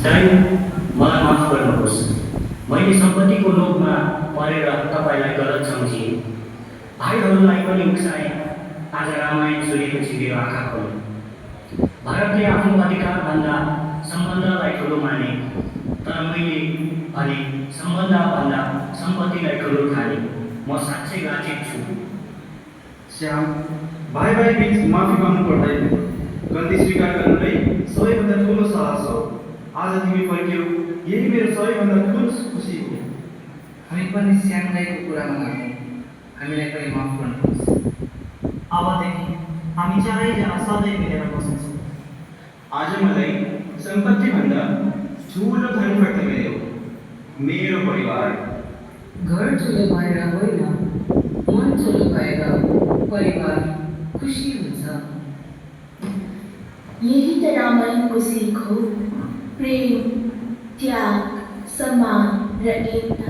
दाइ, मलाई माफ गर्नुहोस्। मैले सम्पत्तिको लोभमा परेर तपाईँलाई गलत सम्झेँ। भाइहरूलाई पनि उक्साएँ। आज रामायण सुनेपछि मेरो आँखा खोल्यो। भारतले आफ्नो अधिकारभन्दा सम्बन्धलाई ठुलो माने, तर मैले भने सम्बन्धभन्दा सम्पत्तिलाई ठुलो ठाने। म साँच्चै लाचित छु। श्याम, भाइ बीच माफी माग्नु पर्दैन। गल्ती स्वीकार गर्नु नै सबैभन्दा ठुलो साहस हो। आज तिमी फर्क्यौ, यही मेरो सबैभन्दा ठुलो खुसी हो। हामी पनि श्यामलाईको कुरामा लाग्यौँ। हामीलाई पनि माफ गर्नुहोस्। अबदेखि हामी चारैजना सधैँ मिलेर बस्छौँ। आज मलाई सम्पत्तिभन्दा ठुलो धन प्राप्त भयो, मेरो परिवार। घर ठुलो भएर होइन, मन ठुलो भएर परिवार खुसी हुन्छ। यही त रामायणको सिख हो, प्रेम, त्याग, सम्मान र एकता।